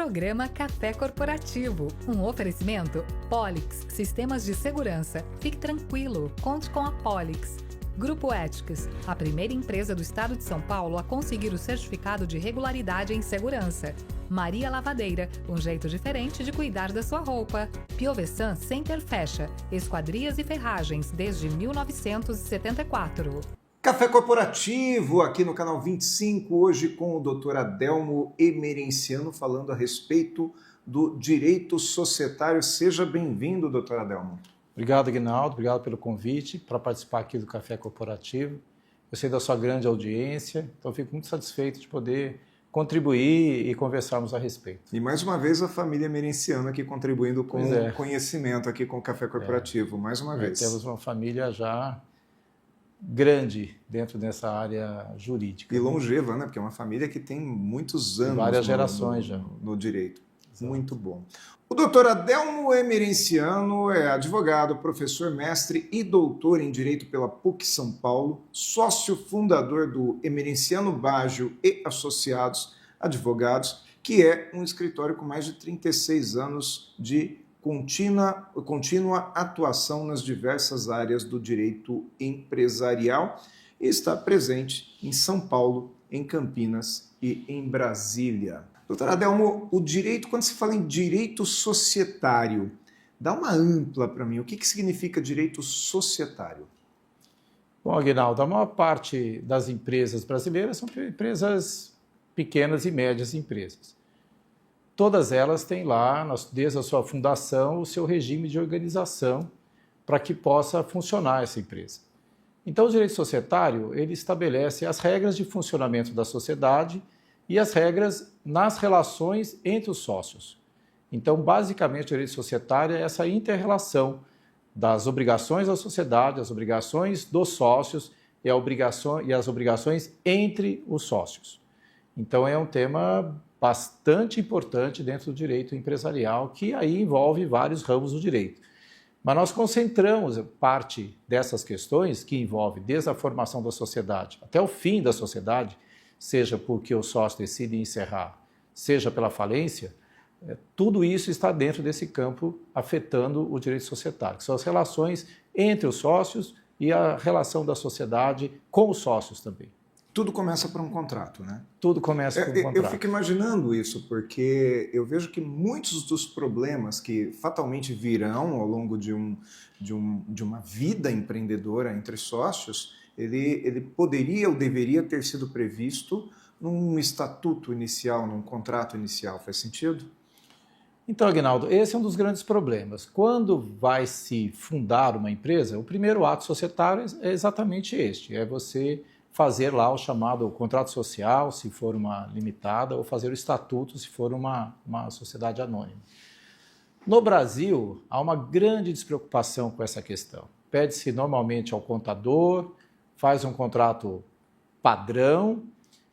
Programa Café Corporativo, um oferecimento Polix, sistemas de segurança. Fique tranquilo, conte com a Polix. Grupo Éticos, a primeira empresa do estado de São Paulo a conseguir o certificado de regularidade em segurança. Maria Lavadeira, um jeito diferente de cuidar da sua roupa. Piovesan Center Fecha, esquadrias e ferragens desde 1974. Café Corporativo, aqui no canal 25, hoje com o Dr. Adelmo Emerenciano, falando a respeito do direito societário. Seja bem-vindo, Dr. Adelmo. Obrigado, Aguinaldo. Obrigado pelo convite para participar aqui do Café Corporativo. Eu sei da sua grande audiência, então fico muito satisfeito de poder contribuir e conversarmos a respeito. E mais uma vez a família Emerenciano aqui contribuindo com conhecimento aqui com o Café Corporativo, mais uma vez. Temos uma família já grande dentro dessa área jurídica. E longeva, né? Porque é uma família que tem muitos anos várias gerações já no direito. Exato. Muito bom. O doutor Adelmo Emerenciano é advogado, professor, mestre e doutor em Direito pela PUC São Paulo, sócio fundador do Emerenciano Baggio e Associados Advogados, que é um escritório com mais de 36 anos de contínua atuação nas diversas áreas do direito empresarial e está presente em São Paulo, em Campinas e em Brasília. Doutor Adelmo, o direito, quando se fala em direito societário, dá uma ampla para mim. O que significa direito societário? Bom, Aguinaldo, a maior parte das empresas brasileiras são empresas pequenas e médias empresas. Todas elas têm lá, desde a sua fundação, o seu regime de organização para que possa funcionar essa empresa. Então, o direito societário, ele estabelece as regras de funcionamento da sociedade e as regras nas relações entre os sócios. Então, basicamente, o direito societário é essa inter-relação das obrigações da sociedade, as obrigações dos sócios e as obrigações entre os sócios. Então, é um tema bastante importante dentro do direito empresarial, que aí envolve vários ramos do direito. Mas nós concentramos parte dessas questões, que envolve desde a formação da sociedade até o fim da sociedade, seja porque o sócio decide encerrar, seja pela falência, tudo isso está dentro desse campo afetando o direito societário, que são as relações entre os sócios e a relação da sociedade com os sócios também. Tudo começa por um contrato, né? Tudo começa por um contrato. Eu fico imaginando isso, porque eu vejo que muitos dos problemas que fatalmente virão ao longo de uma vida empreendedora entre sócios, ele poderia ou deveria ter sido previsto num estatuto inicial, num contrato inicial. Faz sentido? Então, Aguinaldo, esse é um dos grandes problemas. Quando vai se fundar uma empresa, o primeiro ato societário é exatamente este, é você fazer lá o chamado contrato social, se for uma limitada, ou fazer o estatuto, se for uma sociedade anônima. No Brasil, há uma grande despreocupação com essa questão. Pede-se normalmente ao contador, faz um contrato padrão,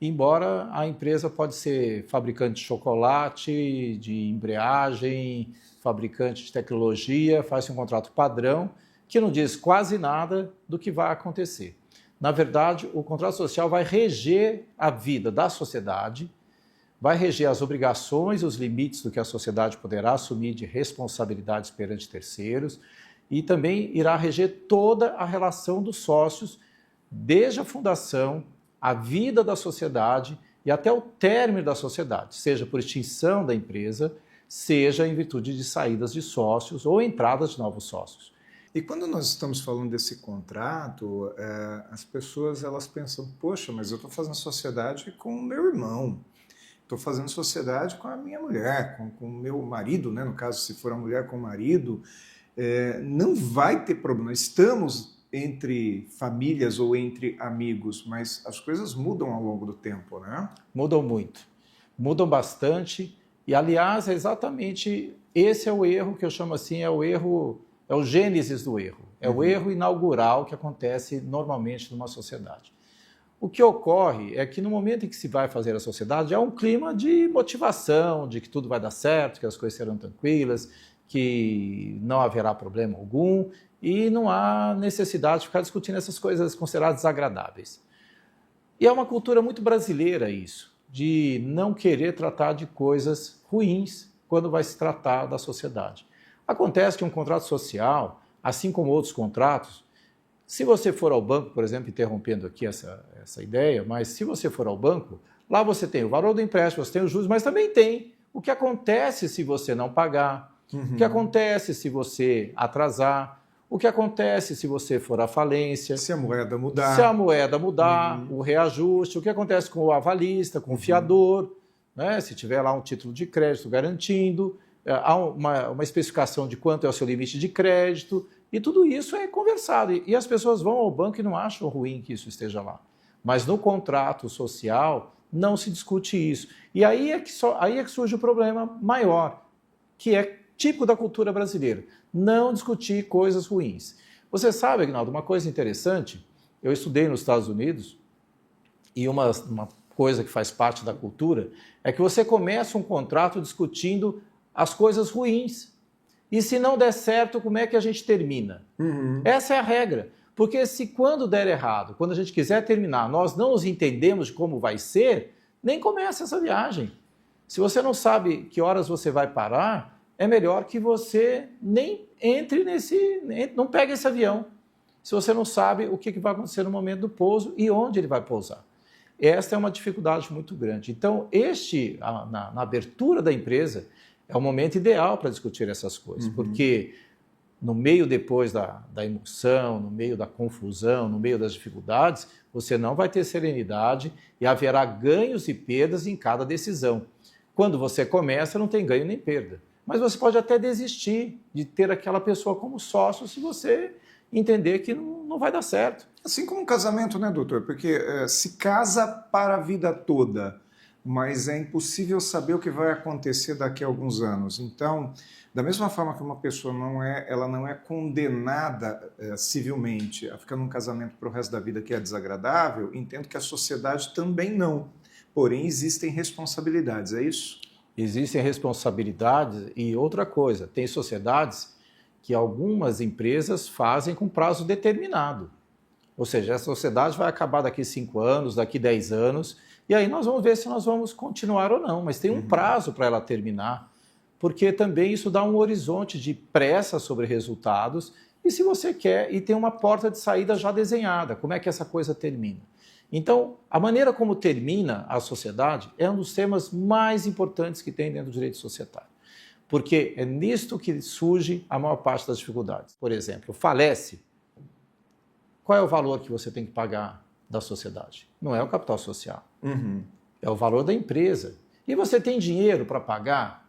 embora a empresa pode ser fabricante de chocolate, de embreagem, fabricante de tecnologia, faz um contrato padrão, que não diz quase nada do que vai acontecer. Na verdade, o contrato social vai reger a vida da sociedade, vai reger as obrigações e os limites do que a sociedade poderá assumir de responsabilidades perante terceiros e também irá reger toda a relação dos sócios, desde a fundação, a vida da sociedade e até o término da sociedade, seja por extinção da empresa, seja em virtude de saídas de sócios ou entradas de novos sócios. E quando nós estamos falando desse contrato, as pessoas elas pensam, poxa, mas eu estou fazendo sociedade com o meu irmão, estou fazendo sociedade com a minha mulher, com o meu marido, né? No caso, se for a mulher com o marido, não vai ter problema. Estamos entre famílias ou entre amigos, mas as coisas mudam ao longo do tempo, né? Mudam muito, mudam bastante e, aliás, é exatamente esse é o erro que eu chamo assim, é o gênesis do erro, é o erro inaugural que acontece normalmente numa sociedade. O que ocorre é que no momento em que se vai fazer a sociedade, há um clima de motivação, de que tudo vai dar certo, que as coisas serão tranquilas, que não haverá problema algum e não há necessidade de ficar discutindo essas coisas consideradas desagradáveis. E é uma cultura muito brasileira isso. de não querer tratar de coisas ruins quando vai se tratar da sociedade. Acontece que um contrato social, assim como outros contratos, se você for ao banco, por exemplo, interrompendo aqui essa ideia, mas se você for ao banco, lá você tem o valor do empréstimo, você tem os juros, mas também tem o que acontece se você não pagar, o que acontece se você atrasar, o que acontece se você for à falência. Se a moeda mudar. Se a moeda mudar, o reajuste, o que acontece com o avalista, com o fiador, né? Se tiver lá um título de crédito garantindo, há uma especificação de quanto é o seu limite de crédito, e tudo isso é conversado. E as pessoas vão ao banco e não acham ruim que isso esteja lá. Mas no contrato social não se discute isso. E aí é que surge o problema maior, que é típico da cultura brasileira. Não discutir coisas ruins. Você sabe, Aguinaldo, uma coisa interessante, eu estudei nos Estados Unidos e uma coisa que faz parte da cultura é que você começa um contrato discutindo as coisas ruins. E se não der certo, como é que a gente termina? Essa é a regra. Porque se quando der errado, quando a gente quiser terminar, nós não nos entendemos de como vai ser, nem começa essa viagem. Se você não sabe que horas você vai parar, é melhor que você nem entre não pegue esse avião, se você não sabe o que vai acontecer no momento do pouso e onde ele vai pousar. Esta é uma dificuldade muito grande. Então, na abertura da empresa, é o momento ideal para discutir essas coisas, porque no meio depois da emoção, no meio da confusão, no meio das dificuldades, você não vai ter serenidade e haverá ganhos e perdas em cada decisão. Quando você começa, não tem ganho nem perda. Mas você pode até desistir de ter aquela pessoa como sócio se você entender que não vai dar certo. Assim como um casamento, né, doutor? Porque se casa para a vida toda, mas é impossível saber o que vai acontecer daqui a alguns anos. Então, da mesma forma que uma pessoa ela não é condenada civilmente a ficar num casamento para o resto da vida que é desagradável, entendo que a sociedade também não. Porém, existem responsabilidades, é isso? Existem responsabilidades e outra coisa, tem sociedades que algumas empresas fazem com prazo determinado. Ou seja, a sociedade vai acabar daqui 5 anos, daqui 10 anos, e aí nós vamos ver se nós vamos continuar ou não, mas tem um prazo para ela terminar, porque também isso dá um horizonte de pressa sobre resultados, e se você quer, e tem uma porta de saída já desenhada, como é que essa coisa termina. Então, a maneira como termina a sociedade é um dos temas mais importantes que tem dentro do direito societário, porque é nisto que surge a maior parte das dificuldades. Por exemplo, falece, qual é o valor que você tem que pagar da sociedade? Não é o capital social, é o valor da empresa. E você tem dinheiro para pagar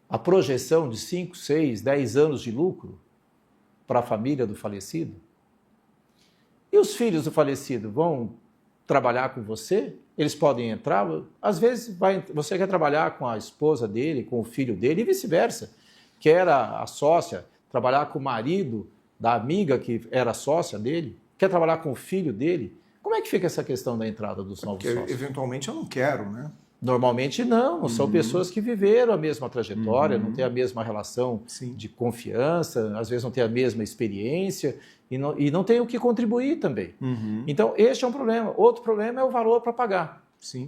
a projeção de 5, 6, 10 anos de lucro para a família do falecido? E os filhos do falecido vão trabalhar com você? Eles podem entrar? Às vezes você quer trabalhar com a esposa dele, com o filho dele e vice-versa. Quer a sócia trabalhar com o marido da amiga que era sócia dele? Quer trabalhar com o filho dele? Como é que fica essa questão da entrada dos novos sócios? Eventualmente eu não quero, né? Normalmente não são pessoas que viveram a mesma trajetória, não têm a mesma relação de confiança, às vezes não têm a mesma experiência e não têm o que contribuir também. Então, este é um problema. Outro problema é o valor para pagar.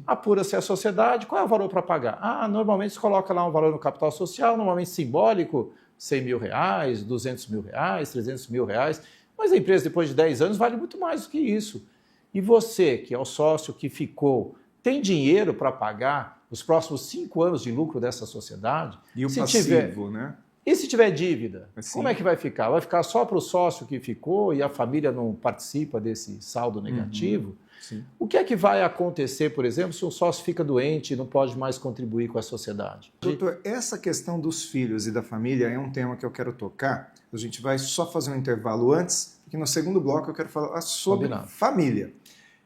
Apura-se a sociedade, qual é o valor para pagar? Normalmente se coloca lá um valor no capital social, normalmente simbólico, 100 mil reais, 200 mil reais, 300 mil reais, mas a empresa depois de 10 anos vale muito mais do que isso. E você, que é o sócio que ficou, tem dinheiro para pagar os próximos 5 anos de lucro dessa sociedade? E o passivo, né? E se tiver dívida, como é que vai ficar? Vai ficar só para o sócio que ficou e a família não participa desse saldo negativo? O que é que vai acontecer, por exemplo, se um sócio fica doente e não pode mais contribuir com a sociedade? Doutor, essa questão dos filhos e da família é um tema que eu quero tocar. A gente vai só fazer um intervalo antes, porque no segundo bloco eu quero falar sobre família.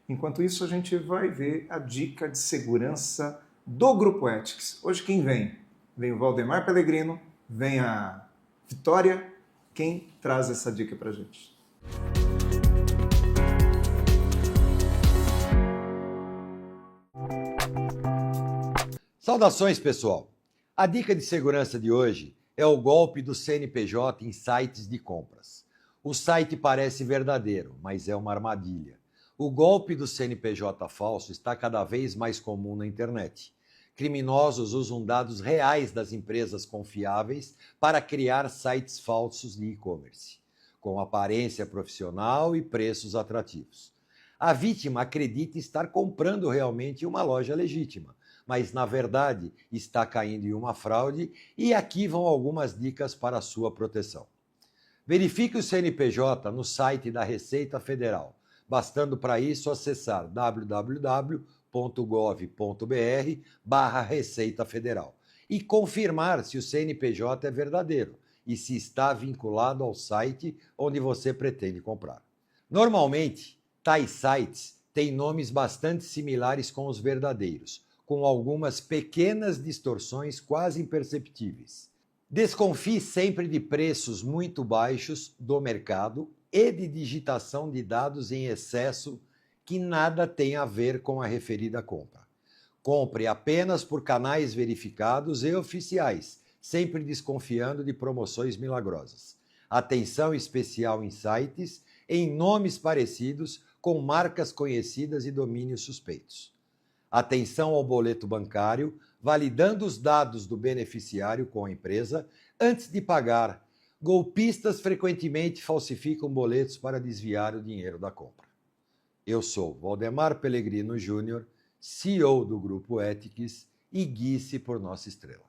Enquanto isso, a gente vai ver a dica de segurança do Grupo Ethics. Hoje quem vem? Vem o Valdemar Pellegrino, vem a Vitória. Quem traz essa dica para a gente? Saudações, pessoal! A dica de segurança de hoje é o golpe do CNPJ em sites de compras. O site parece verdadeiro, mas é uma armadilha. O golpe do CNPJ falso está cada vez mais comum na internet. Criminosos usam dados reais das empresas confiáveis para criar sites falsos de e-commerce, com aparência profissional e preços atrativos. A vítima acredita estar comprando realmente uma loja legítima, mas na verdade está caindo em uma fraude, e aqui vão algumas dicas para a sua proteção. Verifique o CNPJ no site da Receita Federal, bastando para isso acessar www.gov.br/Receita Federal e confirmar se o CNPJ é verdadeiro e se está vinculado ao site onde você pretende comprar. Normalmente, tais sites têm nomes bastante similares com os verdadeiros, com algumas pequenas distorções quase imperceptíveis. Desconfie sempre de preços muito baixos do mercado e de digitação de dados em excesso que nada tem a ver com a referida compra. Compre apenas por canais verificados e oficiais, sempre desconfiando de promoções milagrosas. Atenção especial em sites em nomes parecidos com marcas conhecidas e domínios suspeitos. Atenção ao boleto bancário, validando os dados do beneficiário com a empresa antes de pagar. Golpistas frequentemente falsificam boletos para desviar o dinheiro da compra. Eu sou Valdemar Pellegrino Júnior, CEO do Grupo Ethics, e guie-se por nossa estrela.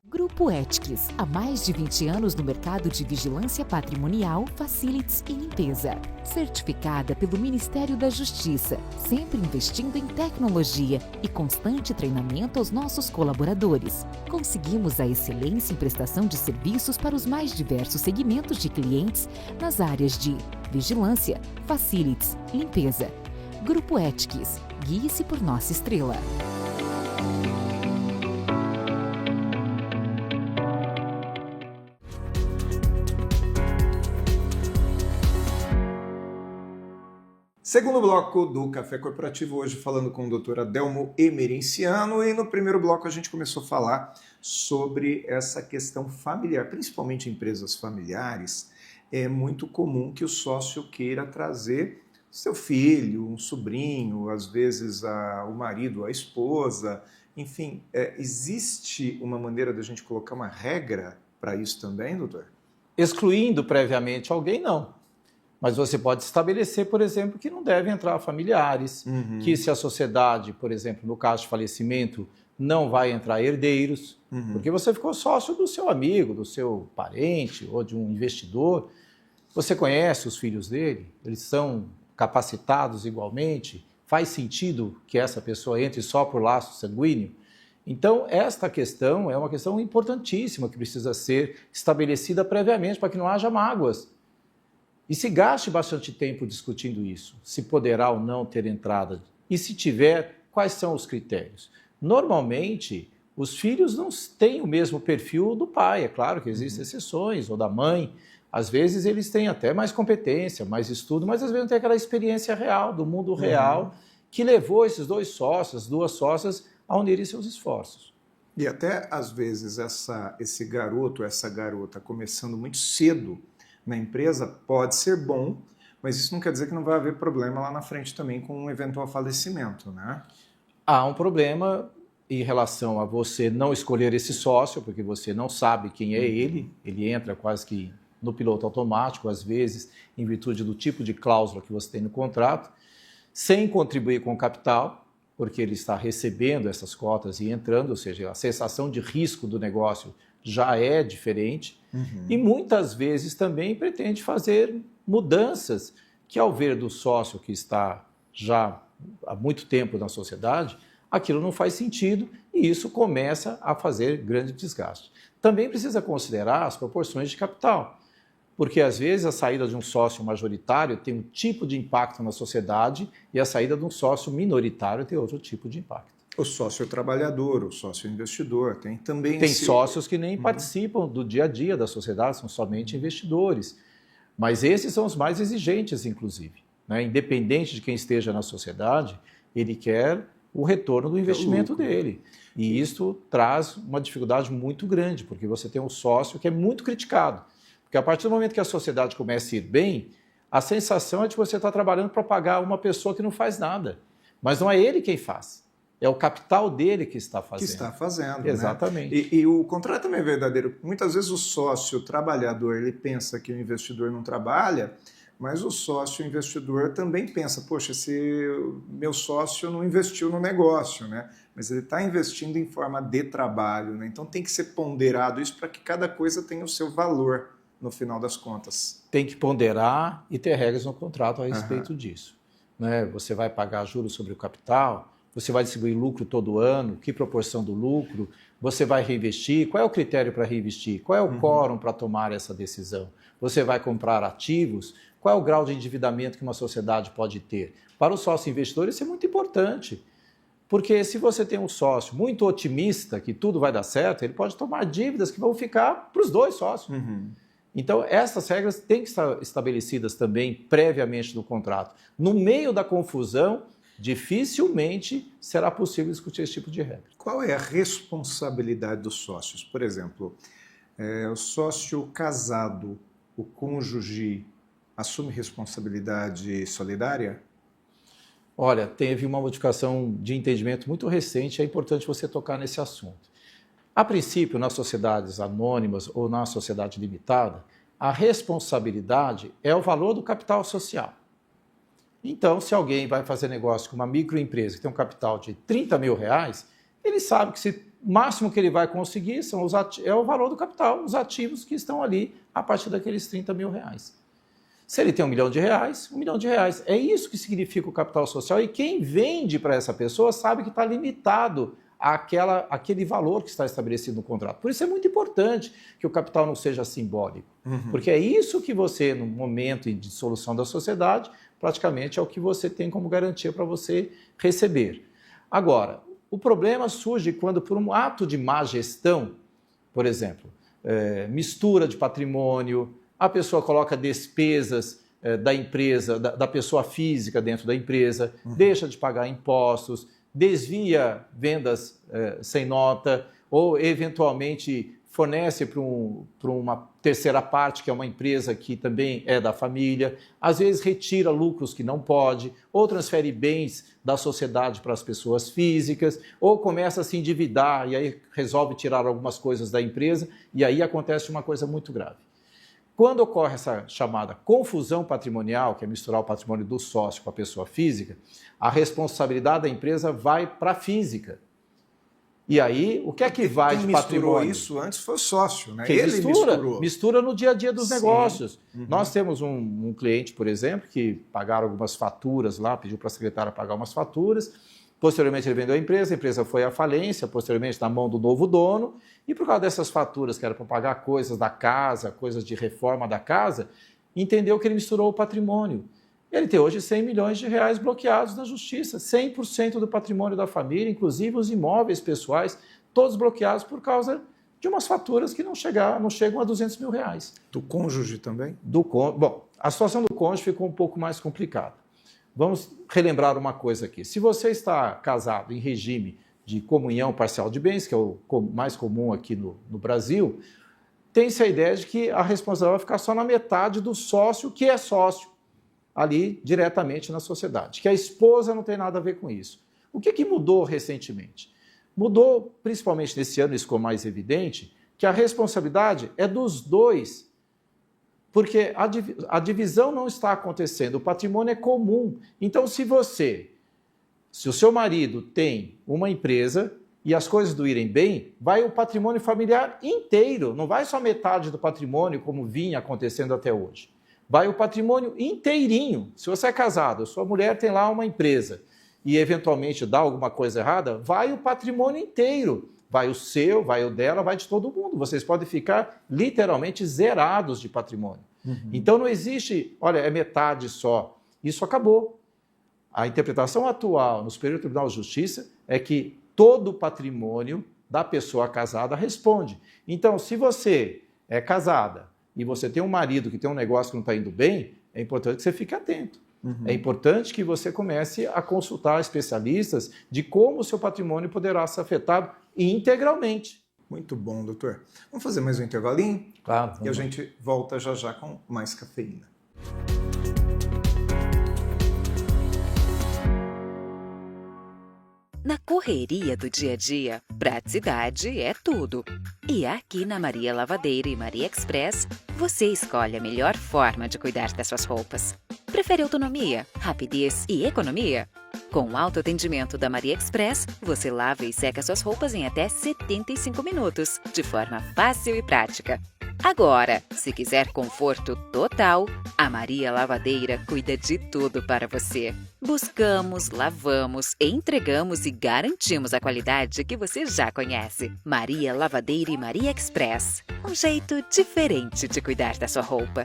Grupo Ethics, há mais de 20 anos no mercado de vigilância patrimonial, facilities e limpeza. Certificada pelo Ministério da Justiça, sempre investindo em tecnologia e constante treinamento aos nossos colaboradores. Conseguimos a excelência em prestação de serviços para os mais diversos segmentos de clientes nas áreas de vigilância, facilities, limpeza. Grupo Ethics, guie-se por nossa estrela. Segundo bloco do Café Corporativo, hoje falando com o Dr. Adelmo Emerenciano, e no primeiro bloco a gente começou a falar sobre essa questão familiar, principalmente em empresas familiares. É muito comum que o sócio queira trazer seu filho, um sobrinho, às vezes o marido, a esposa, enfim, existe uma maneira da gente colocar uma regra para isso também, doutor? Excluindo previamente alguém, não. Mas você pode estabelecer, por exemplo, que não devem entrar familiares, que se a sociedade, por exemplo, no caso de falecimento, não vai entrar herdeiros, porque você ficou sócio do seu amigo, do seu parente ou de um investidor. Você conhece os filhos dele, eles são capacitados igualmente, faz sentido que essa pessoa entre só por laço sanguíneo? Então, esta questão é uma questão importantíssima que precisa ser estabelecida previamente para que não haja mágoas. E se gaste bastante tempo discutindo isso, se poderá ou não ter entrada, e se tiver, quais são os critérios. Normalmente, os filhos não têm o mesmo perfil do pai, é claro que existem exceções, ou da mãe. Às vezes eles têm até mais competência, mais estudo, mas às vezes não tem aquela experiência real, do mundo real, que levou esses dois sócios, duas sócias, a unirem seus esforços. E até, às vezes, esse garoto, essa garota, começando muito cedo na empresa, pode ser bom, mas isso não quer dizer que não vai haver problema lá na frente também com um eventual falecimento, né? Há um problema em relação a você não escolher esse sócio, porque você não sabe quem é ele entra quase que no piloto automático, às vezes, em virtude do tipo de cláusula que você tem no contrato, sem contribuir com o capital, porque ele está recebendo essas cotas e entrando, ou seja, a sensação de risco do negócio já é diferente, e muitas vezes também pretende fazer mudanças que, ao ver do sócio que está já há muito tempo na sociedade, aquilo não faz sentido e isso começa a fazer grande desgaste. Também precisa considerar as proporções de capital, porque às vezes a saída de um sócio majoritário tem um tipo de impacto na sociedade e a saída de um sócio minoritário tem outro tipo de impacto. O sócio trabalhador, o sócio investidor, tem sócios que nem participam do dia a dia da sociedade, são somente investidores. Mas esses são os mais exigentes, inclusive, né? Independente de quem esteja na sociedade, ele quer o retorno do investimento dele. E isso traz uma dificuldade muito grande, porque você tem um sócio que é muito criticado. Porque a partir do momento que a sociedade começa a ir bem, a sensação é de que você está trabalhando para pagar uma pessoa que não faz nada. Mas não é ele quem faz. É o capital dele que está fazendo. Que está fazendo, exatamente. Né? E o contrário também é verdadeiro. Muitas vezes o sócio, o trabalhador, ele pensa que o investidor não trabalha, mas o sócio, o investidor, também pensa, poxa, esse meu sócio não investiu no negócio, né? Mas ele está investindo em forma de trabalho, né? Então tem que ser ponderado isso para que cada coisa tenha o seu valor no final das contas. Tem que ponderar e ter regras no contrato a respeito disso. Né? Você vai pagar juros sobre o capital, você vai distribuir lucro todo ano, que proporção do lucro, você vai reinvestir, qual é o critério para reinvestir, qual é o quórum para tomar essa decisão, você vai comprar ativos, qual é o grau de endividamento que uma sociedade pode ter. Para o sócio investidor isso é muito importante, porque se você tem um sócio muito otimista que tudo vai dar certo, ele pode tomar dívidas que vão ficar para os dois sócios. Então, essas regras têm que estar estabelecidas também previamente no contrato. No meio da confusão, dificilmente será possível discutir esse tipo de regra. Qual é a responsabilidade dos sócios? Por exemplo, o sócio casado, o cônjuge, assume responsabilidade solidária? Olha, teve uma modificação de entendimento muito recente, é importante você tocar nesse assunto. A princípio, nas sociedades anônimas ou na sociedade limitada, a responsabilidade é o valor do capital social. Então, se alguém vai fazer negócio com uma microempresa que tem um capital de 30 mil reais, ele sabe que o máximo que ele vai conseguir é o valor do capital, os ativos que estão ali a partir daqueles 30 mil reais. Se ele tem R$1 milhão, R$1 milhão. É isso que significa o capital social e quem vende para essa pessoa sabe que está limitado àquele valor que está estabelecido no contrato. Por isso é muito importante que o capital não seja simbólico, porque é isso que você, no momento de dissolução da sociedade, praticamente é o que você tem como garantia para você receber. Agora, o problema surge quando, por um ato de má gestão, por exemplo, mistura de patrimônio, a pessoa coloca despesas da empresa, da pessoa física dentro da empresa, deixa de pagar impostos, desvia vendas sem nota ou, eventualmente, fornece para uma terceira parte, que é uma empresa que também é da família, às vezes retira lucros que não pode, ou transfere bens da sociedade para as pessoas físicas, ou começa a se endividar e aí resolve tirar algumas coisas da empresa, e aí acontece uma coisa muito grave. Quando ocorre essa chamada confusão patrimonial, que é misturar o patrimônio do sócio com a pessoa física, a responsabilidade da empresa vai para a física. E aí, o que é que vai de patrimônio? Quem misturou isso antes foi o sócio, né? Quem Ele mistura no dia a dia dos negócios. Uhum. Nós temos um cliente, por exemplo, que pagaram algumas faturas lá, pediu para a secretária pagar umas faturas, posteriormente ele vendeu a empresa foi à falência, posteriormente na mão do novo dono, e por causa dessas faturas que eram para pagar coisas da casa, coisas de reforma da casa, entendeu que ele misturou o patrimônio. Ele tem hoje 100 milhões de reais bloqueados na justiça, 100% do patrimônio da família, inclusive os imóveis pessoais, todos bloqueados por causa de umas faturas que não chegam a 200 mil reais. Do cônjuge também? Bom, a situação do cônjuge ficou um pouco mais complicada. Vamos relembrar uma coisa aqui. Se você está casado em regime de comunhão parcial de bens, que é o mais comum aqui no Brasil, tem-se a ideia de que a responsabilidade vai ficar só na metade do sócio que é sócio, ali diretamente na sociedade, que a esposa não tem nada a ver com isso. O que mudou recentemente? Mudou, principalmente nesse ano, isso ficou mais evidente, que a responsabilidade é dos dois, porque a divisão não está acontecendo, o patrimônio é comum. Então, se o seu marido tem uma empresa e as coisas do irem bem, vai o patrimônio familiar inteiro, não vai só metade do patrimônio como vinha acontecendo até hoje. Vai o patrimônio inteirinho. Se você é casado, sua mulher tem lá uma empresa e eventualmente dá alguma coisa errada, vai o patrimônio inteiro. Vai o seu, vai o dela, vai de todo mundo. Vocês podem ficar literalmente zerados de patrimônio. Então não existe, olha, é metade só. Isso acabou. A interpretação atual no Superior Tribunal de Justiça é que todo o patrimônio da pessoa casada responde. Então, se você é casada, e você tem um marido que tem um negócio que não está indo bem, é importante que você fique atento. É importante que você comece a consultar especialistas de como o seu patrimônio poderá ser afetado integralmente. Muito bom, doutor. Vamos fazer mais um intervalinho? Claro. E a gente volta já já com mais cafeína. Na correria do dia a dia, praticidade é tudo. E aqui na Maria Lavadeira e Maria Express, você escolhe a melhor forma de cuidar das suas roupas. Prefere autonomia, rapidez e economia? Com o autoatendimento da Maria Express, você lava e seca suas roupas em até 75 minutos, de forma fácil e prática. Agora, se quiser conforto total, a Maria Lavadeira cuida de tudo para você. Buscamos, lavamos, entregamos e garantimos a qualidade que você já conhece. Maria Lavadeira e Maria Express. Um jeito diferente de cuidar da sua roupa.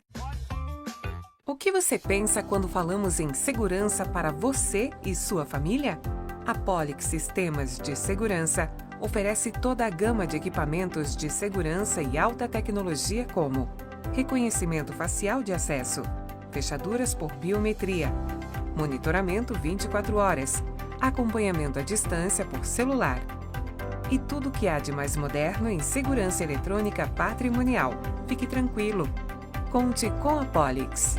O que você pensa quando falamos em segurança para você e sua família? A Polix Sistemas de Segurança oferece toda a gama de equipamentos de segurança e alta tecnologia como reconhecimento facial de acesso, fechaduras por biometria, monitoramento 24 horas, acompanhamento à distância por celular e tudo o que há de mais moderno em segurança eletrônica patrimonial. Fique tranquilo. Conte com a Polix.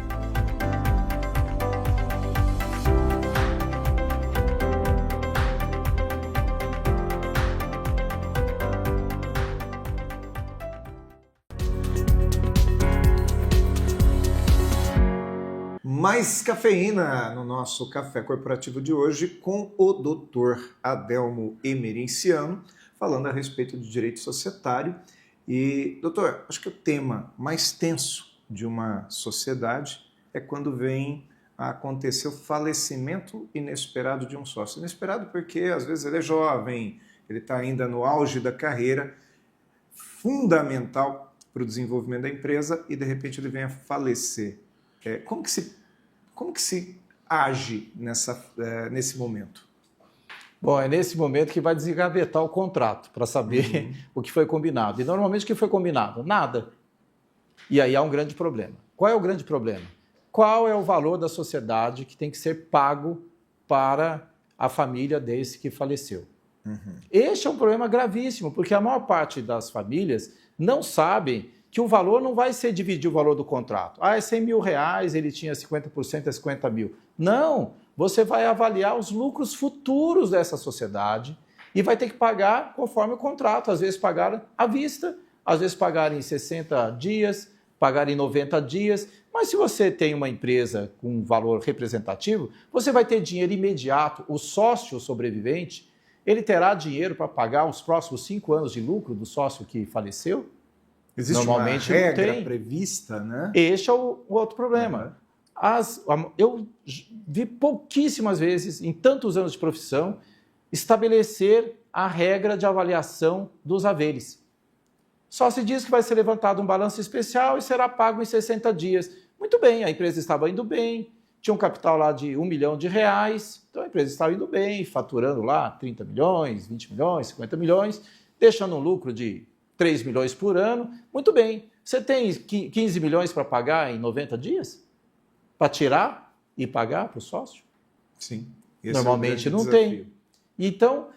Mais cafeína no nosso café corporativo de hoje com o Dr. Adelmo Emerenciano, falando a respeito de direito societário. E, doutor, acho que o tema mais tenso de uma sociedade é quando vem a acontecer o falecimento inesperado de um sócio. Inesperado porque, às vezes, ele é jovem, ele está ainda no auge da carreira, fundamental para o desenvolvimento da empresa, e, de repente, ele vem a falecer. Como que se age nesse momento? Bom, é nesse momento que vai desengavetar o contrato para saber o que foi combinado. E normalmente o que foi combinado? Nada. E aí há um grande problema. Qual é o grande problema? Qual é o valor da sociedade que tem que ser pago para a família desse que faleceu? Este é um problema gravíssimo, porque a maior parte das famílias não sabem que o valor não vai ser dividir o valor do contrato. É 100 mil reais, ele tinha 50%, é 50 mil. Não, você vai avaliar os lucros futuros dessa sociedade e vai ter que pagar conforme o contrato. Às vezes pagar à vista, às vezes pagar em 60 dias, pagar em 90 dias. Mas se você tem uma empresa com um valor representativo, você vai ter dinheiro imediato. O sócio sobrevivente, ele terá dinheiro para pagar os próximos 5 anos de lucro do sócio que faleceu? Existe Normalmente uma regra não tem. prevista, né? Este é o outro problema. Eu vi pouquíssimas vezes, em tantos anos de profissão, estabelecer a regra de avaliação dos haveres. Só se diz que vai ser levantado um balanço especial e será pago em 60 dias. Muito bem, a empresa estava indo bem, tinha um capital lá de R$1 milhão, então a empresa estava indo bem, faturando lá 30 milhões, 20 milhões, 50 milhões, deixando um lucro de 3 milhões por ano. Muito bem, você tem 15 milhões para pagar em 90 dias? Para tirar e pagar para o sócio? Sim. Normalmente não tem. Então,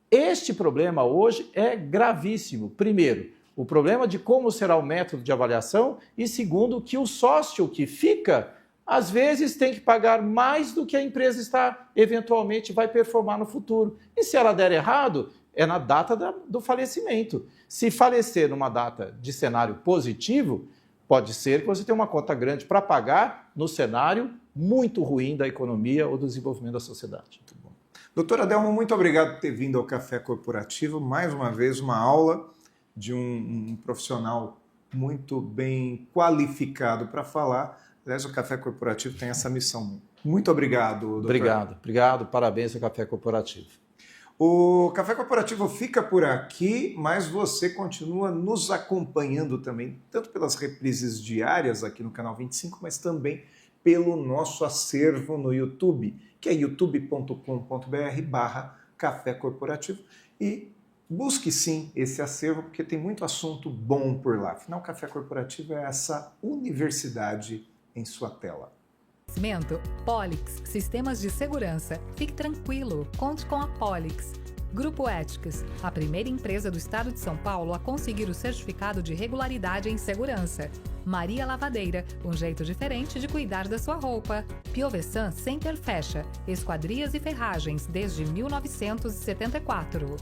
este problema hoje é gravíssimo. Primeiro, o problema de como será o método de avaliação e, segundo, que o sócio que fica, às vezes tem que pagar mais do que a empresa eventualmente vai performar no futuro. E se ela der errado, é na data do falecimento. Se falecer numa data de cenário positivo, pode ser que você tenha uma conta grande para pagar no cenário muito ruim da economia ou do desenvolvimento da sociedade. Muito bom. Doutor Adelmo, muito obrigado por ter vindo ao Café Corporativo. Mais uma vez, uma aula de um profissional muito bem qualificado para falar. Aliás, o Café Corporativo tem essa missão. Muito obrigado, doutor. Obrigado. Parabéns ao Café Corporativo. O Café Corporativo fica por aqui, mas você continua nos acompanhando também, tanto pelas reprises diárias aqui no canal 25, mas também pelo nosso acervo no YouTube, que é youtube.com.br/Café Corporativo. E busque sim esse acervo, porque tem muito assunto bom por lá. Afinal, o Café Corporativo é essa universidade em sua tela. Polix, sistemas de segurança. Fique tranquilo, conte com a Polix. Grupo Éticas, a primeira empresa do estado de São Paulo a conseguir o certificado de regularidade em segurança. Maria Lavadeira, um jeito diferente de cuidar da sua roupa. Piovesan Center Fecha, esquadrias e ferragens desde 1974.